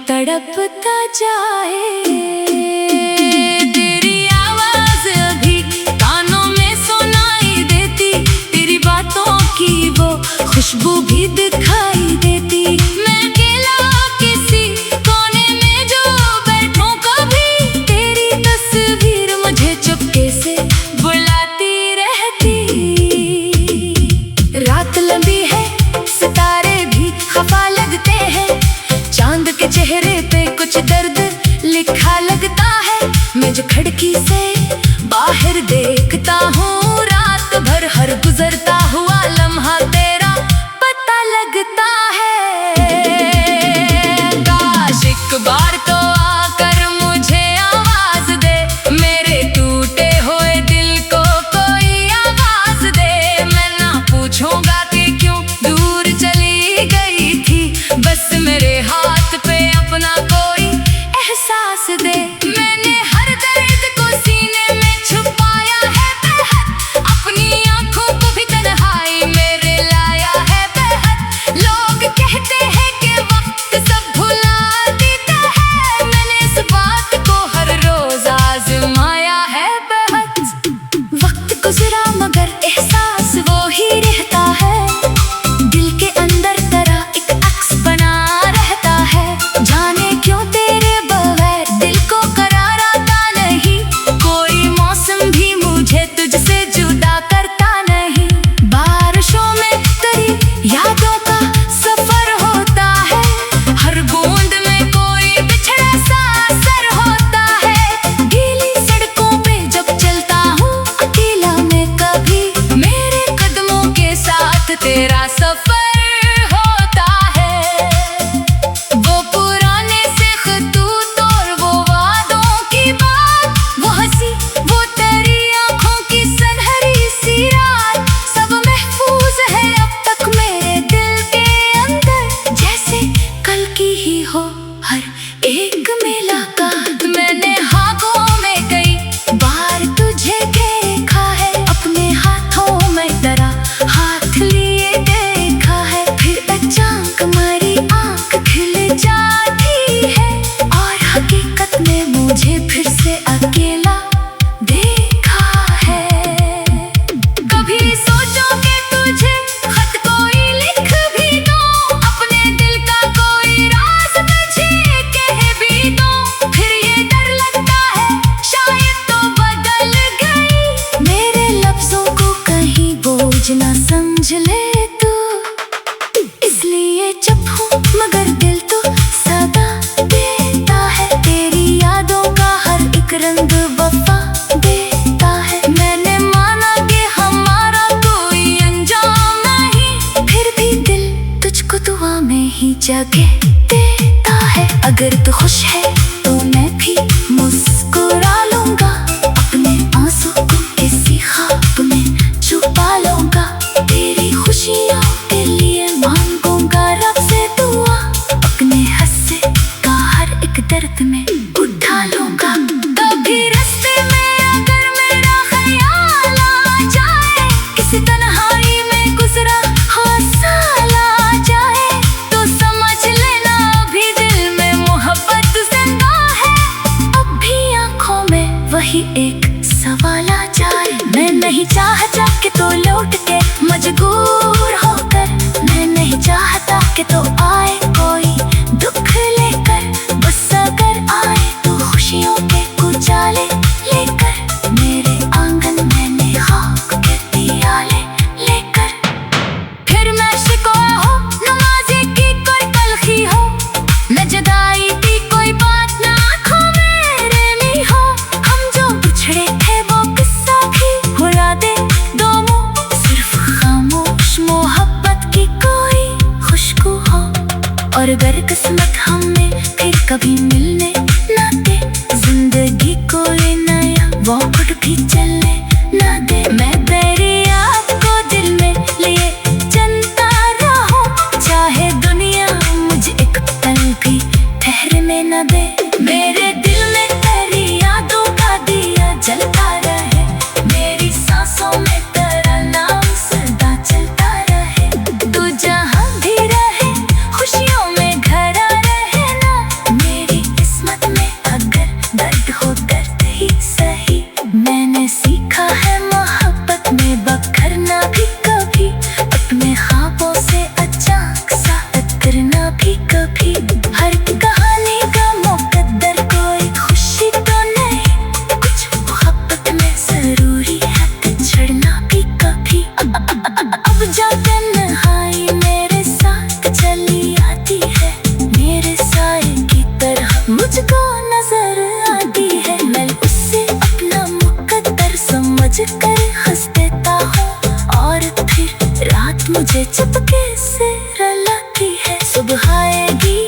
तड़पता जाए। तेरी आवाज अभी कानों में सुनाई देती, तेरी बातों की वो खुशबू भी दिखाई देती। मैं अकेला किसी कोने में जो बैठूं, कभी तेरी तस्वीर मुझे चुपके से बुलाती रहती। रात लंबी है, सितारे भी खफा लगते हैं, चांद के चेहरे पे कुछ दर्द लिखा लगता है। मैं जो खिड़की से बाहर देखता हूँ, रात भर हर गुजरता हुआ लम्हा तेरा पता लगता है। काश एक बार तो आकर मुझे आवाज दे, मेरे टूटे हुए दिल को कोई आवाज दे। मैं ना पूछूंगा कि क्यों दूर चली गई थी, बस मेरे हाथ पे अपना कोई एहसास दे। मैंने हर दर्द को सीने में छुपाया है बेहद, अपनी आंखों को भी तन्हाई मेरे लाया है बेहद। लोग कहते हैं कि वक्त सब भुला देता है, मैंने इस बात को हर रोज आजमाया है बेहद। वक्त गुजरा मगर एहसास वो ही रहता है, दिल के अंदर तरह एक अक्स बना रहता है। जाने क्यों तेरे बगैर दिल को करार आता नहीं, कोई मौसम भी मुझे तुझसे जुदा करता नहीं। बारिशों में तेरी यादों का सफर होता है, हर बूंद में कोई बिछड़ा सा असर होता है। गीली सड़कों पे जब चलता हूँ अकेला मैं, कभी मेरे कदमों के साथ तेरा सफर होता है। वो पुराने से खतूत और वो वादों की बात, वो हंसी वो तेरी आंखों की सनहरी सी रात, सब महफूज है अब तक मेरे दिल के अंदर, जैसे कल की ही हो हर एक मुलाकात। मैंने हाँकों में कई बार तुझे देखा है, अपने हाथों में तेरा हाथ लिए देखा है। फिर अचानक मेरी आंख खिल जाती है और हकीकत में मुझे फिर से अकेला देखा है। कभी सोचो कि तुझे खत कोई लिख भी दूं, अपने दिल का कोई राज तुझे कह भी दूं, फिर ये डर लगता है शायद तो बदल गई, मेरे लफ्जों को कहीं बोझ ना समझ ले तू। इसलिए चुप हूँ मगर दिल तो सदा देता है, तेरी यादों का हर एक रंग वफा देता है। मैंने माना कि हमारा कोई अंजाम नहीं, फिर भी दिल तुझको दुआ में ही जगह देता है। अगर तू खुश है तो मैं भी मुस्कुरा लूंगा, अपने आंसू को किसी ख्वाब में छुपा लूंगा। तेरी खुशियों के लिए मांगूंगा रब से दुआ, अपने हंसे का हर एक दर्द में उठा लूंगा। कभी रास्ते में अगर मेरा ख्याल आ जाए, किसी तन्हाई में गुजरा हौसला आ जाए, तो समझ लेना अभी दिल में मोहब्बत जिंदा है। अब भी आंखों में वही एक सवाल आ जाए, मैं नहीं चाहता कि तो लौट के मजबूर होकर, मैं नहीं चाहता कि तो आए कोई दुख लेकर, बस अगर आए तो खुशियों के उजाले लेकर, मेरे आंगन में निखाक के दियाले लेकर। फिर मैं शिकवा हो नमाज़ी की कोई तलखी हो, न जुदाई की कोई बात न आँखों में रेमी हो, हम जो बिछड़े थे वो किस्सा भी भुला दे दो मुँह, सिर्फ खामोश मोहब्बत की कोई खुशबू हो। और अगर किस्मत हमें फिर कभी मिलने ना दे, जिंदगी कोई नया वॉकट भी चलने ना दे, मैं तेरी याद को दिल में लिए चलता रहूं, चाहे दुनिया मुझे एक पल भी ठहरने ना दे। मेरे दिल में तेरी यादों का दिया जलता रहे, मेरी सांसों में तेरा नाम सदा चलता रहे। तू जहाँ भी रहे खुशियों में घरा रहे ना, चुपके से रुलाती है। सुबह आएगी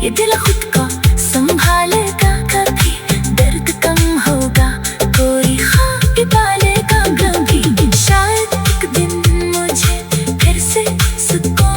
ये दिल खुद को संभालेगा, कभी दर्द कम होगा, कोई ख्वाब पालेगा कभी। शायद एक दिन मुझे फिर से सुकून